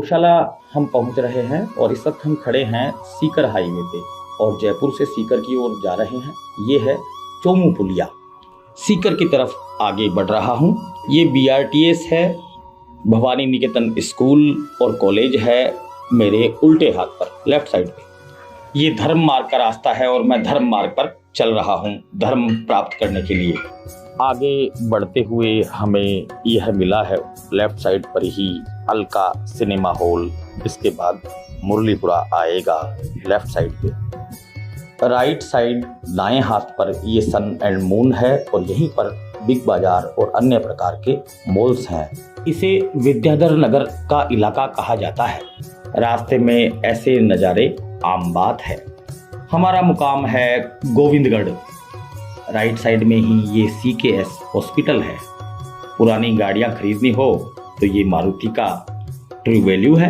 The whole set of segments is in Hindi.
गौशाला हम पहुंच रहे हैं और इस वक्त हम खड़े हैं सीकर हाईवे पे और जयपुर से सीकर की ओर जा रहे हैं। ये है चोमू पुलिया। सीकर की तरफ आगे बढ़ रहा हूँ। ये BRTS है, भवानी निकेतन स्कूल और कॉलेज है मेरे उल्टे हाथ पर, लेफ्ट साइड पे। ये धर्म मार्ग का रास्ता है और मैं धर्म मार्ग पर चल रहा हूँ धर्म प्राप्त करने के लिए। आगे बढ़ते हुए हमें यह मिला है लेफ्ट साइड पर ही अलका सिनेमा हॉल। इसके बाद मुरलीपुरा आएगा लेफ्ट साइड पे। राइट साइड दाएं हाथ पर ये सन एंड मून है और यहीं पर बिग बाजार और अन्य प्रकार के मॉल्स हैं। इसे विद्याधर नगर का इलाका कहा जाता है। रास्ते में ऐसे नज़ारे आम बात है। हमारा मुकाम है गोविंदगढ़। राइट साइड में ही ये CKS हॉस्पिटल है। पुरानी गाड़ियाँ खरीदनी हो तो ये मारुति का ट्रू वैल्यू है।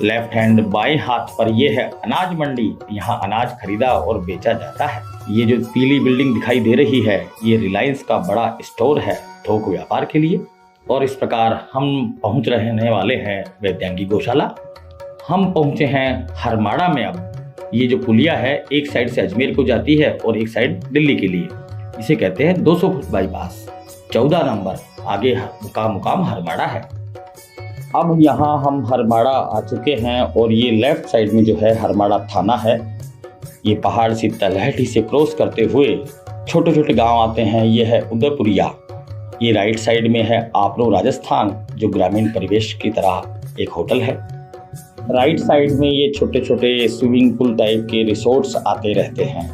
लेफ्ट हैंड बाएं हाथ पर ये है अनाज मंडी। यहाँ अनाज खरीदा और बेचा जाता है। ये जो पीली बिल्डिंग दिखाई दे रही है ये रिलायंस का बड़ा स्टोर है थोक व्यापार के लिए। और इस प्रकार हम पहुँच रहने वाले हैं वैद्यांगी गौशाला। हम पहुँचे हैं हरमाड़ा में। अब ये जो पुलिया है एक साइड से अजमेर को जाती है और एक साइड दिल्ली के लिए। इसे कहते हैं 200 फुट बाईपास। 14 नंबर आगे का मुकाम हरमाड़ा है। अब यहाँ हम हरमाड़ा आ चुके हैं और ये लेफ्ट साइड में जो है हरमाड़ा थाना है। ये पहाड़ से तलहटी से क्रॉस करते हुए छोटे छोटे गांव आते हैं। ये है उदयपुरिया। ये राइट साइड में है आपरो राजस्थान, जो ग्रामीण परिवेश की तरह एक होटल है। राइट साइड में ये छोटे छोटे स्विमिंग पूल टाइप के रिसोर्ट्स आते रहते हैं।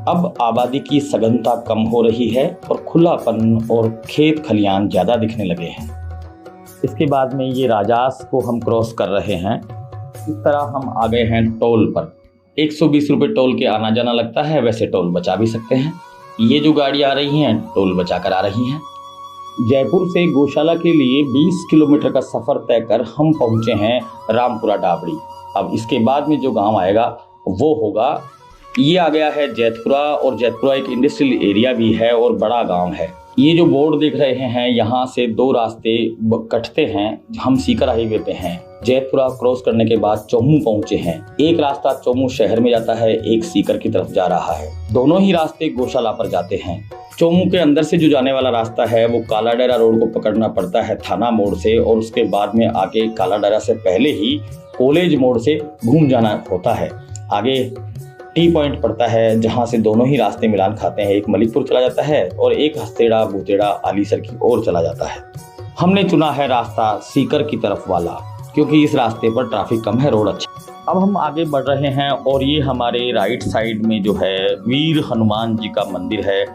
अब आबादी की सघनता कम हो रही है और खुलापन और खेत खलियान ज़्यादा दिखने लगे हैं। इसके बाद में ये राजास को हम क्रॉस कर रहे हैं। इस तरह हम आ गए हैं टोल पर। 120 रुपये टोल के आना जाना लगता है, वैसे टोल बचा भी सकते हैं। ये जो गाड़ी आ रही हैं टोल बचा कर आ रही हैं। जयपुर से गौशाला के लिए 20 किलोमीटर का सफ़र तय कर हम पहुँचे हैं रामपुरा डाबड़ी। अब इसके बाद में जो गांव आएगा वो होगा, ये आ गया है जैतपुरा। और जैतपुरा एक इंडस्ट्रियल एरिया भी है और बड़ा गांव है। ये जो बोर्ड देख रहे हैं यहाँ से 2 रास्ते कटते हैं। हम सीकर हाईवे पे हैं। जैतपुरा क्रॉस करने के बाद चोमू पहुँचे हैं। एक रास्ता चोमू शहर में जाता है, एक सीकर की तरफ जा रहा है। दोनों ही रास्ते गौशाला पर जाते हैं। चोमू के अंदर से जो जाने वाला रास्ता है वो कालाडेरा रोड को पकड़ना पड़ता है थाना मोड़ से, और उसके बाद में आगे कालाडेरा से पहले ही कॉलेज मोड़ से घूम जाना होता है। आगे टी पॉइंट पड़ता है जहां से दोनों ही रास्ते मिलान खाते हैं। एक मलिकपुर चला जाता है और एक हस्तेड़ा बूतेड़ा आलीसर की ओर चला जाता है। हमने चुना है रास्ता सीकर की तरफ वाला क्योंकि इस रास्ते पर ट्रैफिक कम है, रोड अच्छा। अब हम आगे बढ़ रहे हैं और ये हमारे राइट साइड में जो है वीर हनुमान जी का मंदिर है,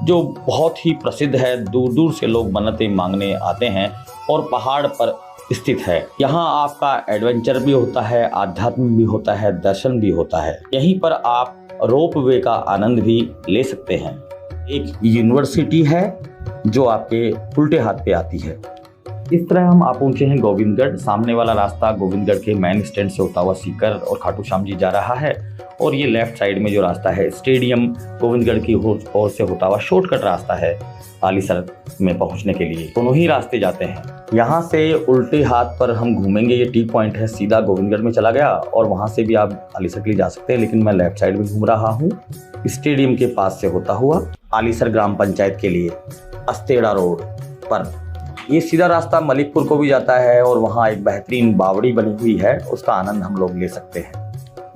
जो बहुत ही प्रसिद्ध है। दूर दूर से लोग मन्नतें मांगने आते हैं और पहाड़ पर स्थित है। यहाँ आपका एडवेंचर भी होता है, आध्यात्म भी होता है, दर्शन भी होता है। यहीं पर आप रोप वे का आनंद भी ले सकते हैं। एक यूनिवर्सिटी है जो आपके उल्टे हाथ पे आती है। इस तरह हम आ पहुंचे हैं गोविंदगढ़। सामने वाला रास्ता गोविंदगढ़ के मेन स्टैंड से होता हुआ सीकर और खाटू श्याम जी जा रहा है। और ये लेफ्ट साइड में जो रास्ता है स्टेडियम गोविंदगढ़ की ओर से होता हुआ शॉर्टकट रास्ता है आलीसर में पहुंचने के लिए। दोनों ही रास्ते जाते हैं। यहाँ से उल्टे हाथ पर हम घूमेंगे। ये टी पॉइंट है, सीधा गोविंदगढ़ में चला गया और वहाँ से भी आप आलीसर के लिए जा सकते हैं, लेकिन मैं लेफ्ट साइड में घूम रहा हूँ स्टेडियम के पास से होता हुआ आलीसर ग्राम पंचायत के लिए अस्तेड़ा रोड पर। ये सीधा रास्ता मलिकपुर को भी जाता है और वहाँ एक बेहतरीन बावड़ी बनी हुई है, उसका आनंद हम लोग ले सकते हैं।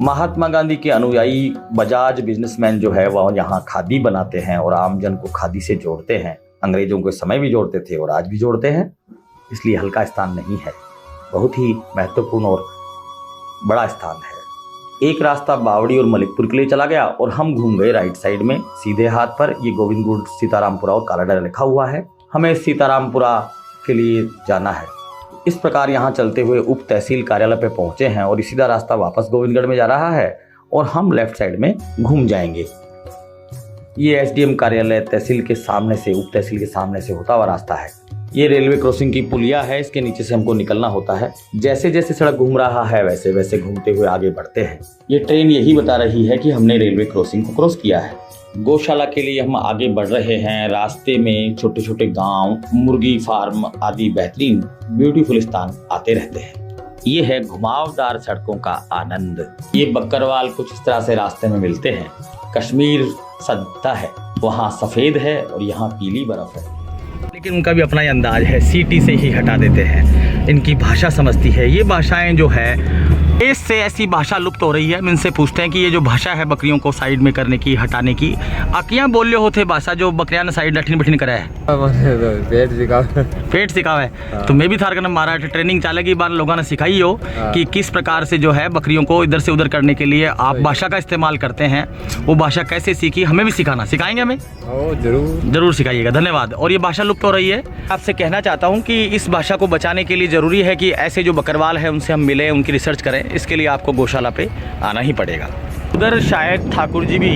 महात्मा गांधी के अनुयायी बजाज बिजनेसमैन जो है वह यहाँ खादी बनाते हैं और आमजन को खादी से जोड़ते हैं। अंग्रेजों के समय भी जोड़ते थे और आज भी जोड़ते हैं, इसलिए हल्का स्थान नहीं है, बहुत ही महत्वपूर्ण और बड़ा स्थान है। एक रास्ता बावड़ी और मलिकपुर के लिए चला गया और हम घूम गए राइट साइड में सीधे हाथ पर। ये गोविंदगढ़, सीतारामपुरा और कालाडेरा लिखा हुआ है। हमें सीतारामपुरा के लिए जाना है। इस प्रकार यहाँ चलते हुए उप तहसील कार्यालय पे पहुँचे हैं और सीधा रास्ता वापस गोविंदगढ़ में जा रहा है और हम लेफ्ट साइड में घूम जाएंगे। ये SDM कार्यालय तहसील के सामने से, उप तहसील के सामने से होता हुआ रास्ता है। ये रेलवे क्रॉसिंग की पुलिया है, इसके नीचे से हमको निकलना होता है। जैसे जैसे सड़क घूम रहा है वैसे वैसे घूमते हुए आगे बढ़ते हैं। ये ट्रेन यही बता रही है कि हमने रेलवे क्रॉसिंग को क्रॉस किया है। गौशाला के लिए हम आगे बढ़ रहे हैं। रास्ते में छोटे छोटे गांव, मुर्गी फार्म आदि बेहतरीन ब्यूटीफुल स्थान आते रहते हैं। ये है घुमावदार सड़कों का आनंद। ये बकरवाल कुछ इस तरह से रास्ते में मिलते हैं। कश्मीर सजता है, वहाँ सफ़ेद है और यहाँ पीली बर्फ़ है, लेकिन उनका भी अपना ही अंदाज है, सीटी से ही हटा देते हैं। इनकी भाषा समझती है। ये भाषाएं जो है इससे ऐसी भाषा लुप्त हो रही है। हम इनसे पूछते हैं कि ये जो भाषा है बकरियों को साइड में करने की, हटाने की, आकियाँ बोल रहे होते भाषा जो बकरियां ने साइड लठीन बठीन करा है, पेट सिखावा है। तो मैं भी थार मारा ट्रेनिंग चालेगी बार लोगों ने सिखाई हो कि किस प्रकार से जो है बकरियों को इधर से उधर करने के लिए आप भाषा का इस्तेमाल करते हैं। वो भाषा कैसे सीखी, हमें भी सिखाना, सिखाएंगे हमें? जरूर सिखाइएगा, धन्यवाद। और ये भाषा लुप्त हो रही है। आपसे कहना चाहता हूँ कि इस भाषा को बचाने के लिए ज़रूरी है कि ऐसे जो बकरवाल है उनसे हम मिलें, उनकी रिसर्च करें। इसके लिए आपको गौशाला पे आना ही पड़ेगा। उधर शायद ठाकुर जी भी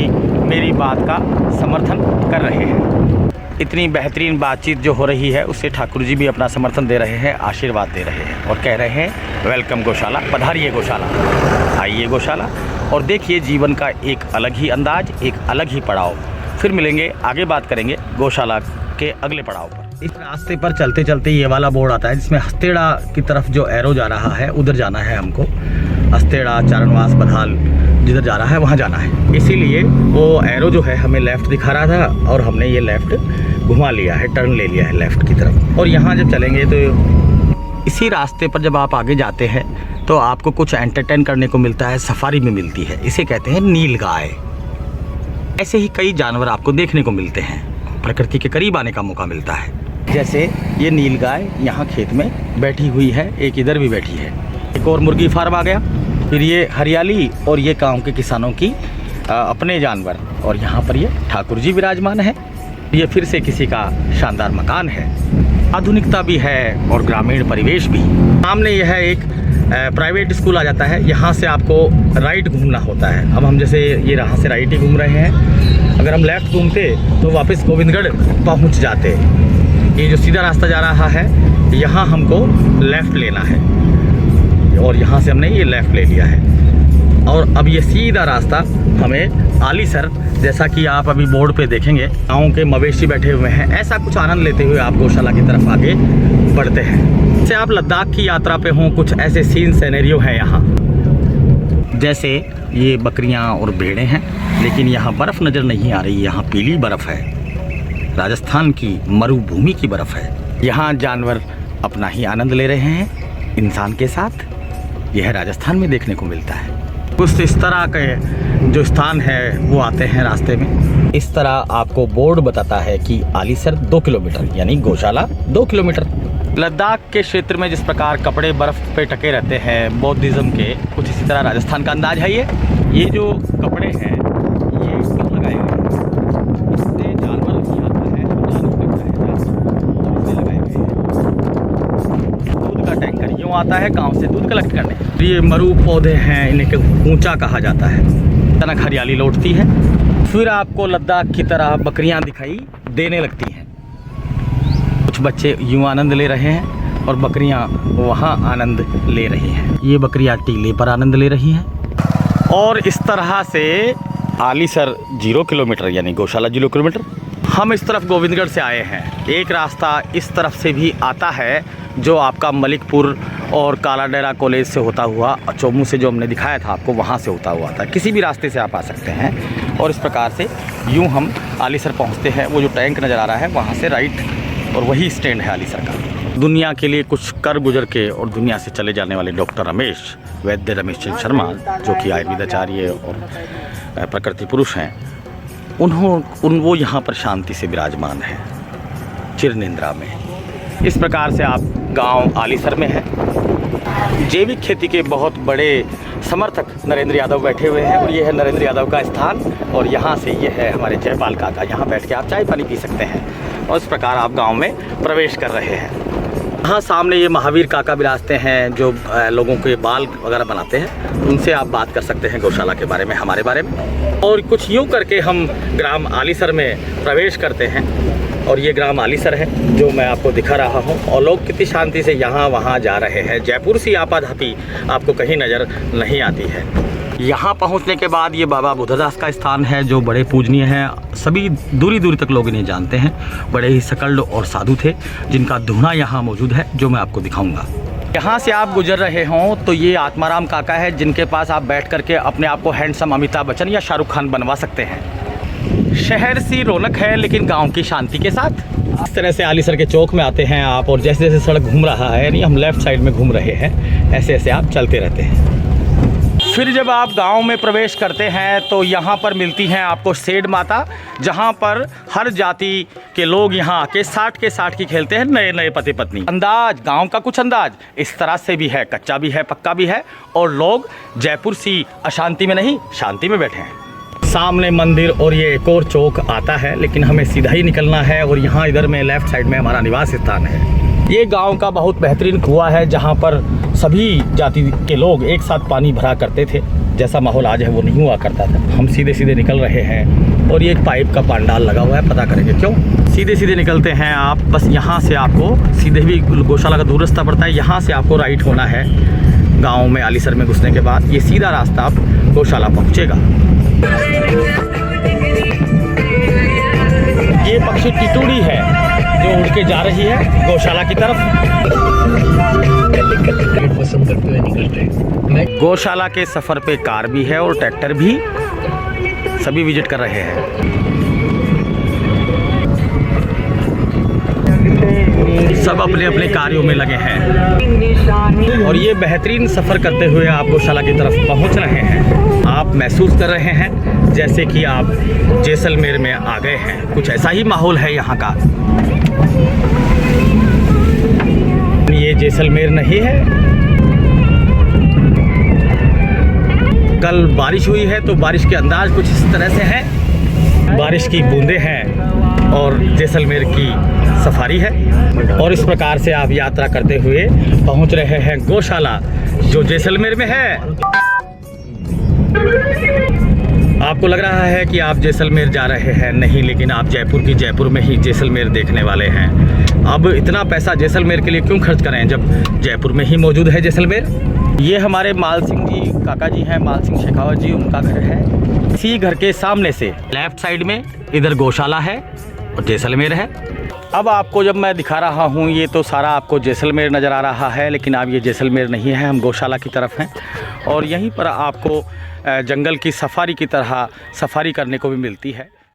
मेरी बात का समर्थन कर रहे हैं। इतनी बेहतरीन बातचीत जो हो रही है उससे ठाकुर जी भी अपना समर्थन दे रहे हैं, आशीर्वाद दे रहे हैं और कह रहे हैं वेलकम गौशाला, पधारिए गौशाला, आइए गौशाला और देखिए जीवन का एक अलग ही अंदाज, एक अलग ही पड़ाव। फिर मिलेंगे, आगे बात करेंगे गौशाला के अगले पड़ाव पर। इस रास्ते पर चलते चलते ये वाला बोर्ड आता है जिसमें हस्तेड़ा की तरफ जो एरो जा रहा है उधर जाना है हमको। हस्तेड़ा, चारणवास, बधाल जिधर जा रहा है वहाँ जाना है। इसीलिए वो एरो जो है हमें लेफ़्ट दिखा रहा था और हमने ये लेफ़्ट घुमा लिया है, टर्न ले लिया है लेफ़्ट की तरफ। और यहाँ जब चलेंगे तो इसी रास्ते पर जब आप आगे जाते हैं तो आपको कुछ एंटरटेन करने को मिलता है, सफारी में मिलती है। इसे कहते हैं नीलगाय। ऐसे ही कई जानवर आपको देखने को मिलते हैं, प्रकृति के करीब आने का मौका मिलता है। जैसे ये नीलगाय यहाँ खेत में बैठी हुई है, एक इधर भी बैठी है, एक और मुर्गी फार्म आ गया, फिर ये हरियाली और ये गांव के किसानों की अपने जानवर, और यहाँ पर ये ठाकुर जी विराजमान है। ये फिर से किसी का शानदार मकान है, आधुनिकता भी है और ग्रामीण परिवेश भी। सामने यह एक प्राइवेट स्कूल आ जाता है। यहाँ से आपको राइट घूमना होता है। अब हम जैसे ये यहाँ से राइट ही घूम रहे हैं, अगर हम लेफ़्ट घूमते तो वापस गोविंदगढ़ पहुँच जाते। ये जो सीधा रास्ता जा रहा है यहाँ हमको लेफ़्ट लेना है और यहाँ से हमने ये लेफ़्ट ले लिया है। और अब ये सीधा रास्ता हमें आलीसर, जैसा कि आप अभी बोर्ड पे देखेंगे, गाँव के मवेशी बैठे हुए हैं, ऐसा कुछ आनंद लेते हुए आप गौशाला की तरफ आगे बढ़ते हैं। जैसे आप लद्दाख की यात्रा पे हों, कुछ ऐसे सीन सिनेरियो हैं यहाँ। जैसे ये बकरियाँ और भेड़ें हैं, लेकिन यहाँ बर्फ़ नज़र नहीं आ रही, यहाँ पीली बर्फ़ है, राजस्थान की मरुभूमि की बर्फ़ है। यहाँ जानवर अपना ही आनंद ले रहे हैं इंसान के साथ। यह राजस्थान में देखने को मिलता है। कुछ इस तरह के जो स्थान है वो आते हैं रास्ते में। इस तरह आपको बोर्ड बताता है कि आलीसर 2 किलोमीटर, यानी गौशाला 2 किलोमीटर। लद्दाख के क्षेत्र में जिस प्रकार कपड़े बर्फ़ पे टके रहते हैं बौद्धिज़्म के, कुछ इसी तरह राजस्थान का अंदाज है। ये जो कपड़े हैं ये क्यों लगाए हुए हैं? इससे जानवर आता है, लगाए हुए हैं। दूध का टैंकर यूँ आता है गांव से दूध कलेक्ट करने। ये मरु पौधे हैं, इन्हें ऊंचा कहा जाता है। अचानक हरियाली लौटती है, फिर आपको लद्दाख की तरह बकरियां दिखाई देने लगती हैं। कुछ बच्चे यूँ आनंद ले रहे हैं और बकरियां वहाँ आनंद ले रही हैं। ये बकरियां टीले पर आनंद ले रही हैं। और इस तरह से आलीसर 0 किलोमीटर, यानी गौशाला 0 किलोमीटर। हम इस तरफ गोविंदगढ़ से आए हैं। एक रास्ता इस तरफ से भी आता है जो आपका मलिकपुर और कालाडेरा कॉलेज से होता हुआ, चोमू से जो हमने दिखाया था आपको, वहाँ से होता हुआ आता है। किसी भी रास्ते से आप आ सकते हैं। और इस प्रकार से यूँ हम आलीसर पहुँचते हैं। वो जो टैंक नज़र आ रहा है वहाँ से राइट, और वही स्टैंड है आलीसर का। दुनिया के लिए कुछ कर गुजर के और दुनिया से चले जाने वाले डॉक्टर रमेश वैद्य रमेश चंद्र शर्मा, जो कि आयुर्वेदाचार्य और प्रकृति पुरुष हैं, वो यहाँ पर शांति से विराजमान हैं, चिर निंद्रा में। इस प्रकार से आप गांव आलीसर में हैं। जैविक खेती के बहुत बड़े समर्थक नरेंद्र यादव बैठे हुए हैं और ये है नरेंद्र यादव का स्थान। और यहाँ से ये है हमारे जयपाल काका, यहाँ बैठ के आप चाय पानी पी सकते हैं। और इस प्रकार आप गांव में प्रवेश कर रहे हैं। यहाँ सामने ये महावीर काका विराजते हैं जो लोगों के बाल वगैरह बनाते हैं। उनसे आप बात कर सकते हैं गौशाला के बारे में, हमारे बारे में। और कुछ यूँ करके हम ग्राम आलीसर में प्रवेश करते हैं। और ये ग्राम आलीसर है जो मैं आपको दिखा रहा हूँ। और लोग कितनी शांति से यहाँ वहाँ जा रहे हैं। जयपुर सी आपाधापी आपको कहीं नज़र नहीं आती है। यहाँ पहुँचने के बाद ये बाबा बुद्धदास का स्थान है जो बड़े पूजनीय हैं। सभी दूरी दूरी तक लोग इन्हें जानते हैं। बड़े ही सकल्ड और साधु थे जिनका धुना यहाँ मौजूद है, जो मैं आपको दिखाऊंगा। यहाँ से आप गुजर रहे हों तो ये आत्माराम काका है, जिनके पास आप बैठ करके अपने आप को हैंडसम अमिताभ बच्चन या शाहरुख खान बनवा सकते हैं। शहर सी रौनक है लेकिन गांव की शांति के साथ। इस तरह से आलीसर के चौक में आते हैं आप, और जैसे जैसे सड़क घूम रहा है, यानी हम लेफ़्ट साइड में घूम रहे हैं, ऐसे ऐसे आप चलते रहते हैं। फिर जब आप गांव में प्रवेश करते हैं तो यहाँ पर मिलती हैं आपको सेठ माता, जहाँ पर हर जाति के लोग यहाँ आके 60 के 60 की खेलते हैं, नए नए पति पत्नी। अंदाज गांव का कुछ अंदाज इस तरह से भी है, कच्चा भी है, पक्का भी है, और लोग जयपुर सी अशांति में नहीं, शांति में बैठे हैं। सामने मंदिर और ये एक और चौक आता है, लेकिन हमें सीधा ही निकलना है, और यहाँ इधर में लेफ़्ट साइड में हमारा निवास स्थान है। ये गांव का बहुत बेहतरीन कुआं है, जहाँ पर सभी जाति के लोग एक साथ पानी भरा करते थे। जैसा माहौल आज है वो नहीं हुआ करता था। हम सीधे सीधे निकल रहे हैं, और ये एक पाइप का पांडाल लगा हुआ है, पता करेंगे क्यों। सीधे सीधे निकलते हैं आप, बस यहाँ से आपको सीधे भी गौशाला का दूर रास्ता पड़ता है, यहाँ से आपको राइट होना है। गाँव में आलीसर में घुसने के बाद ये सीधा रास्ता आप गौशाला पहुँचेगा। ये पक्षी टिटूड़ी है जो उड़ के जा रही है गौशाला की तरफ। गौशाला के सफ़र पे कार भी है और ट्रैक्टर भी, सभी विजिट कर रहे हैं। सब अपने अपने कार्यों में लगे हैं, और ये बेहतरीन सफ़र करते हुए आप गौशाला की तरफ पहुंच रहे हैं। आप महसूस कर रहे हैं जैसे कि आप जैसलमेर में आ गए हैं। कुछ ऐसा ही माहौल है यहाँ का। ये जैसलमेर नहीं है। कल बारिश हुई है तो बारिश के अंदाज कुछ इस तरह से है। बारिश की बूंदें हैं और जैसलमेर की सफारी है, और इस प्रकार से आप यात्रा करते हुए पहुंच रहे हैं गौशाला, जो जैसलमेर में है। आपको लग रहा है कि आप जैसलमेर जा रहे हैं, नहीं, लेकिन आप जयपुर की जयपुर में ही जैसलमेर देखने वाले हैं। अब इतना पैसा जैसलमेर के लिए क्यों खर्च करें जब जयपुर में ही मौजूद है जैसलमेर। ये हमारे माल सिंह जी काका जी हैं, माल सिंह शेखावत जी, उनका घर है। इसी घर के सामने से लेफ्ट साइड में इधर गौशाला है और जैसलमेर है। अब आपको जब मैं दिखा रहा हूँ ये तो सारा आपको जैसलमेर नज़र आ रहा है, लेकिन अब ये जैसलमेर नहीं है, हम गौशाला की तरफ हैं। और यहीं पर आपको जंगल की सफारी की तरह सफारी करने को भी मिलती है।